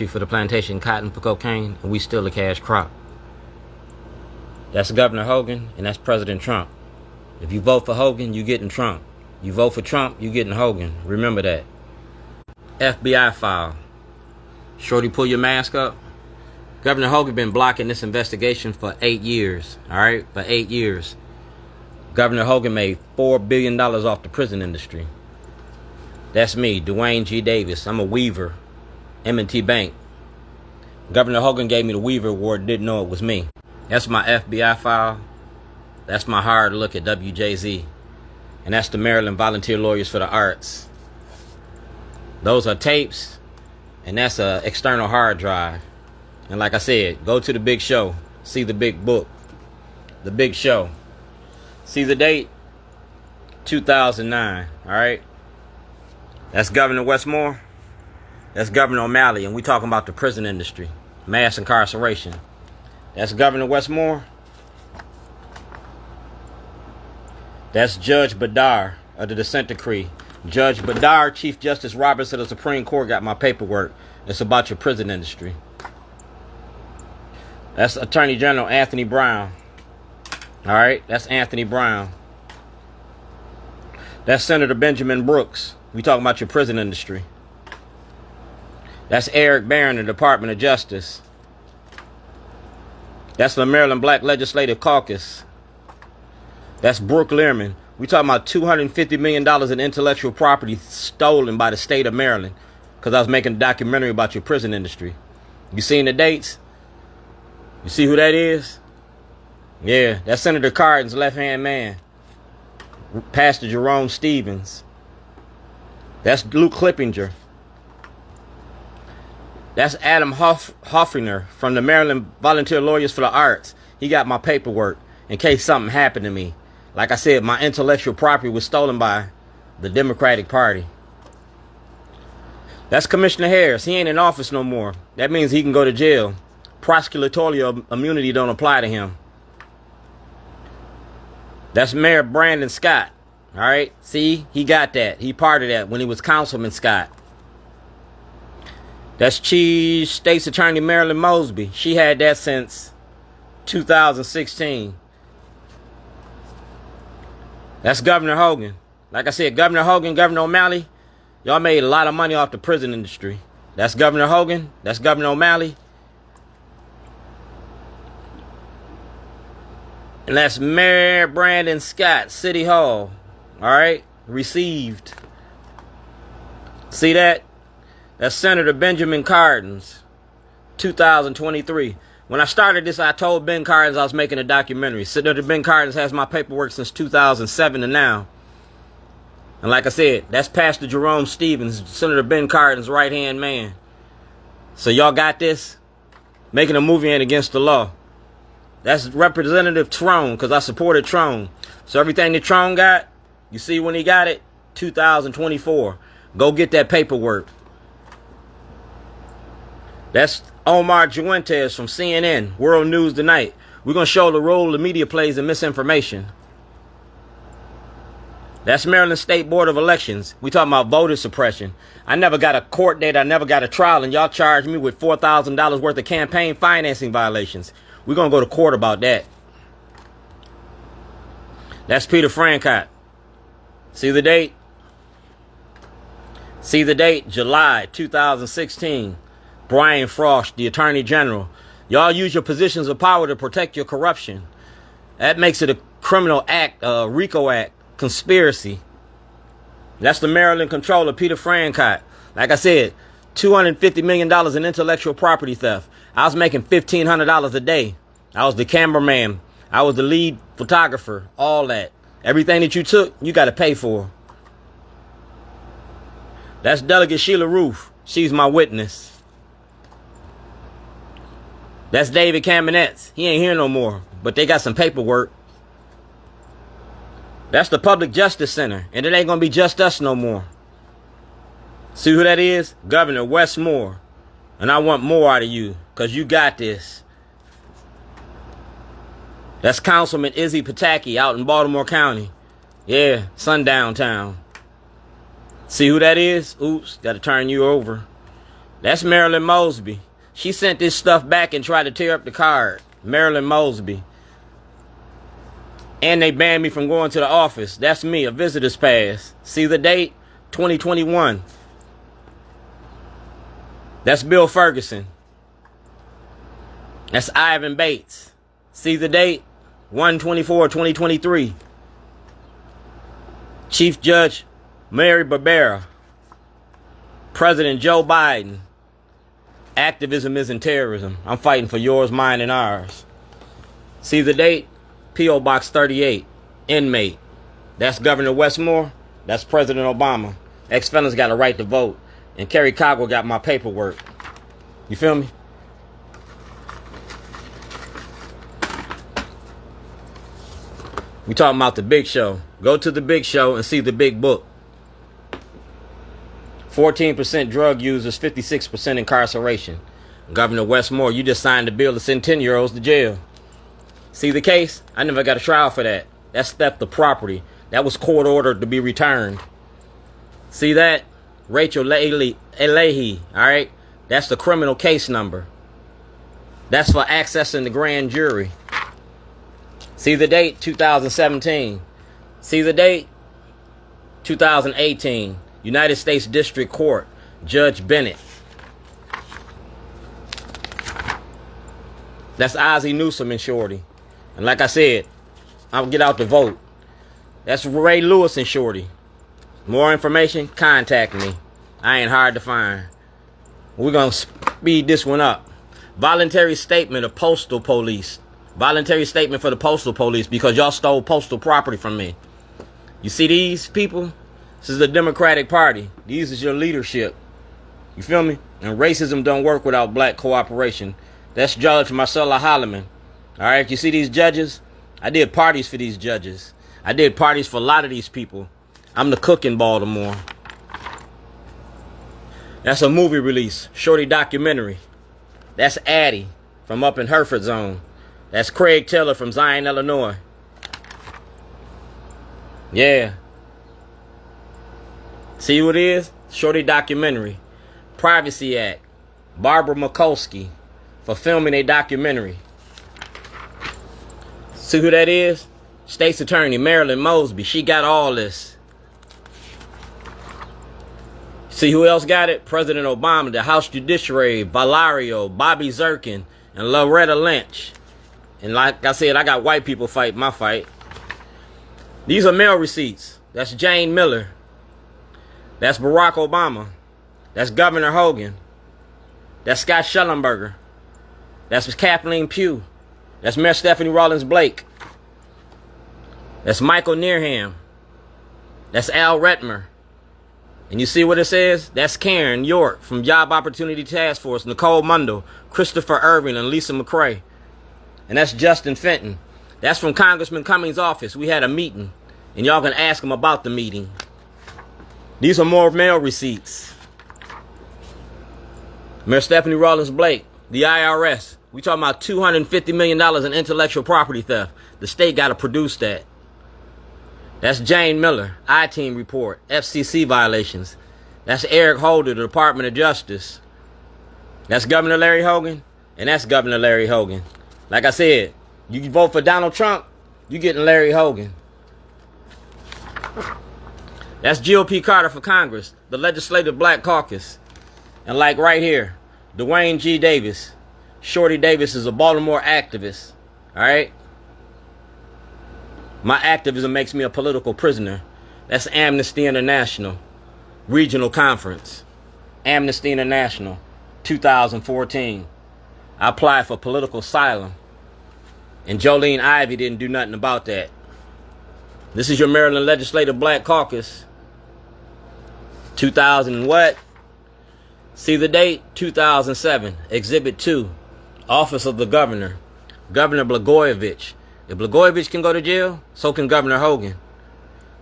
country for the plantation cotton for cocaine, and we still a cash crop. That's Governor Hogan, and that's President Trump. If you vote for Hogan, you getting Trump. You vote for Trump, you getting Hogan. Remember that. FBI file. Shorty, pull your mask up. Governor Hogan been blocking this investigation for 8 years. All right, for 8 years. Governor Hogan made $4 billion off the prison industry. That's me, Dwayne G. Davis. I'm a Weaver, M&T Bank. Governor Hogan gave me the Weaver Award, didn't know it was me. That's my FBI file. That's my hard look at WJZ. And that's the Maryland Volunteer Lawyers for the Arts. Those are tapes, and that's an external hard drive. And like I said, go to the big show. See the big book. The big show. See the date? 2009. All right? That's Governor Westmore. That's Governor O'Malley. And we talking about the prison industry. Mass incarceration. That's Governor Westmore. That's Judge Badar of the dissent decree. Judge Badar, Chief Justice Roberts of the Supreme Court got my paperwork. It's about your prison industry. That's Attorney General Anthony Brown. All right, that's Anthony Brown. That's Senator Benjamin Brooks. We talking about your prison industry. That's Eric Barron, the Department of Justice. That's the Maryland Black Legislative Caucus. That's Brooke Learman. We talking about $250 million in intellectual property stolen by the state of Maryland because I was making a documentary about your prison industry. You seen the dates? You see who that is? Yeah, that's Senator Cardin's left-hand man, Pastor Jerome Stevens. That's Luke Clippinger. That's Adam Hoffinger from the Maryland Volunteer Lawyers for the Arts. He got my paperwork in case something happened to me. Like I said, my intellectual property was stolen by the Democratic Party. That's Commissioner Harris. He ain't in office no more. That means he can go to jail. Prosecutorial immunity don't apply to him. That's Mayor Brandon Scott. All right? See, he got that. He part of that when he was Councilman Scott. That's Chief States Attorney Marilyn Mosby. She had that since 2016. That's Governor Hogan. Like I said, Governor Hogan, Governor O'Malley, y'all made a lot of money off the prison industry. That's Governor Hogan. That's Governor O'Malley. And that's Mayor Brandon Scott, City Hall. All right? Received. See that? That's Senator Benjamin Cardin's, 2023. When I started this, I told Ben Cardins I was making a documentary. Senator Ben Cardins has my paperwork since 2007 to now. And like I said, that's Pastor Jerome Stevens, Senator Ben Cardin's right-hand man. So y'all got this? Making a movie ain't against the law. That's Representative Trone, because I supported Trone. So everything that Trone got, you see when he got it? 2024. Go get that paperwork. That's Omar Juentes from CNN, World News Tonight. We're going to show the role the media plays in misinformation. That's Maryland State Board of Elections. We talking about voter suppression. I never got a court date. I never got a trial, and y'all charged me with $4,000 worth of campaign financing violations. We're going to go to court about that. That's Peter Francott. See the date? See the date? July 2016. Brian Frost, the Attorney General. Y'all use your positions of power to protect your corruption. That makes it a criminal act, a RICO act, conspiracy. That's the Maryland Controller, Peter Francott. Like I said, $250 million in intellectual property theft. I was making $1,500 a day. I was the cameraman. I was the lead photographer. All that. Everything that you took, you got to pay for. That's Delegate Sheila Roof. She's my witness. That's David Kamenetz. He ain't here no more, but they got some paperwork. That's the Public Justice Center, and it ain't going to be just us no more. See who that is? Governor Westmore. And I want more out of you, because you got this. That's Councilman Izzy Pataki out in Baltimore County. Yeah, Sundown Town. See who that is? Oops, got to turn you over. That's Marilyn Mosby. She sent this stuff back and tried to tear up the card. Marilyn Mosby. And they banned me from going to the office. That's me, a visitor's pass. See the date? 2021. That's Bill Ferguson. That's Ivan Bates. See the date? 1/24/2023. Chief Judge Mary Barbera. President Joe Biden. Activism isn't terrorism. I'm fighting for yours, mine, and ours. See the date? P.O. Box 38. Inmate. That's Governor Westmore. That's President Obama. Ex-felons got a right to vote. And Kerry Cogwell got my paperwork. You feel me? We talking about the big show. Go to the big show and see the big book. 14% drug users, 56% incarceration. Governor Westmore, you just signed a bill to send 10-year-olds to jail. See the case? I never got a trial for that. That's theft of property. That was court ordered to be returned. See that? Rachel Elahi, all right? That's the criminal case number. That's for accessing the grand jury. See the date? 2017. See the date? 2018. United States District Court. Judge Bennett. That's Ozzie Newsome and Shorty. And like I said, I'll get out the vote. That's Ray Lewis and Shorty. More information? Contact me. I ain't hard to find. We're going to speed this one up. Voluntary statement of postal police. Voluntary statement for the postal police because y'all stole postal property from me. You see these people? This is the Democratic Party. These is your leadership. You feel me? And racism don't work without black cooperation. That's Judge Marcella Holloman. All right, you see these judges? I did parties for these judges. I did parties for a lot of these people. I'm the cook in Baltimore. That's a movie release. Shorty documentary. That's Addie from up in Hereford Zone. That's Craig Taylor from Zion, Illinois. Yeah. See what it is? Shorty documentary. Privacy Act. Barbara Mikulski for filming a documentary. See who that is? States Attorney Marilyn Mosby. She got all this. See who else got it? President Obama, the House Judiciary, Valario, Bobby Zirkin, and Loretta Lynch. And like I said, I got white people fight my fight. These are mail receipts. That's Jane Miller. That's Barack Obama. That's Governor Hogan. That's Scott Shellenberger. That's Kathleen Pugh. That's Mayor Stephanie Rawlings Blake. That's Michael Nearham. That's Al Redmer. And you see what it says? That's Karen York from Job Opportunity Task Force, Nicole Mundo, Christopher Irving, and Lisa McCrae. And that's Justin Fenton. That's from Congressman Cummings' office. We had a meeting, and y'all can ask him about the meeting. These are more mail receipts. Mayor Stephanie Rawlings Blake, the IRS. We talking about $250 million in intellectual property theft. The state got to produce that. That's Jane Miller, I-Team report, FCC violations. That's Eric Holder, the Department of Justice. That's Governor Larry Hogan, and that's Governor Larry Hogan. Like I said, you vote for Donald Trump, you getting Larry Hogan. That's GOP Carter for Congress, the Legislative Black Caucus. And like right here, Dwayne G. Davis. Shorty Davis is a Baltimore activist. All right? My activism makes me a political prisoner. That's Amnesty International. Regional Conference. Amnesty International. 2014. I applied for political asylum. And Jolene Ivey didn't do nothing about that. This is your Maryland Legislative Black Caucus. 2000 and what? See the date? 2007. Exhibit 2. Office of the Governor. Governor Blagojevich. If Blagojevich can go to jail, so can Governor Hogan.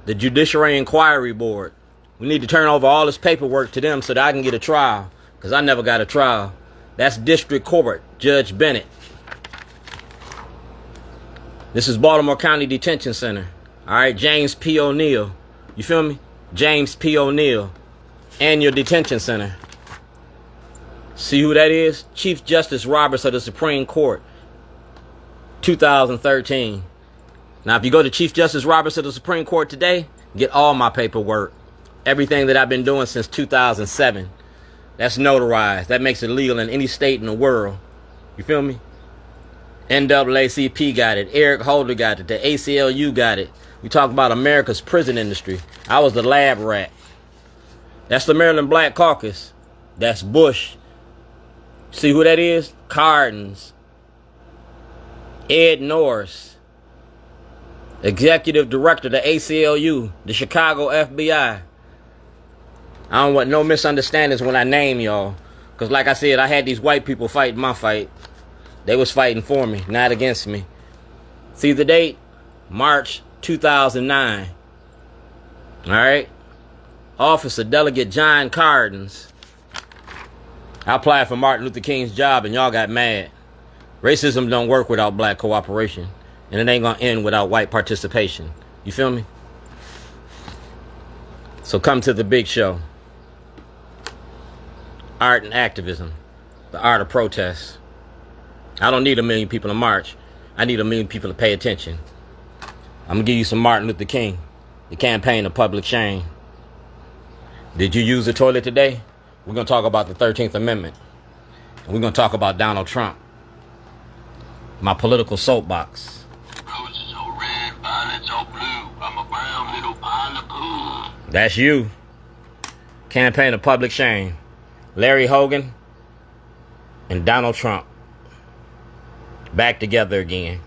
The Judiciary Inquiry Board. We need to turn over all this paperwork to them so that I can get a trial. Because I never got a trial. That's District Court. Judge Bennett. This is Baltimore County Detention Center. All right, James P. O'Neill. You feel me? James P. O'Neill. And your detention center. See who that is? Chief Justice Roberts of the Supreme Court, 2013. Now, if you go to Chief Justice Roberts of the Supreme Court today, get all my paperwork. Everything that I've been doing since 2007. That's notarized. That makes it legal in any state in the world. You feel me? NAACP got it. Eric Holder got it. The ACLU got it. We talk about America's prison industry. I was the lab rat. That's the Maryland Black Caucus. That's Bush. See who that is? Hardin. Ed Norris. Executive Director of the ACLU. The Chicago FBI. I don't want no misunderstandings when I name y'all. Because like I said, I had these white people fighting my fight. They was fighting for me, not against me. See the date? March 2009. All right? Officer Delegate John Hardin. I applied for Martin Luther King's job and y'all got mad. Racism don't work without black cooperation. And it ain't gonna end without white participation. You feel me? So come to the big show. Art and activism. The art of protest. I don't need 1 million people to march. I need 1 million people to pay attention. I'm gonna give you some Martin Luther King. The campaign of public shame. Did you use the toilet today? We're gonna talk about the 13th Amendment. And we're gonna talk about Donald Trump. My political soapbox. Roses are red, violets are blue. I'm a brown little pile of poo. That's you. Campaign of public shame. Larry Hogan and Donald Trump. Back together again.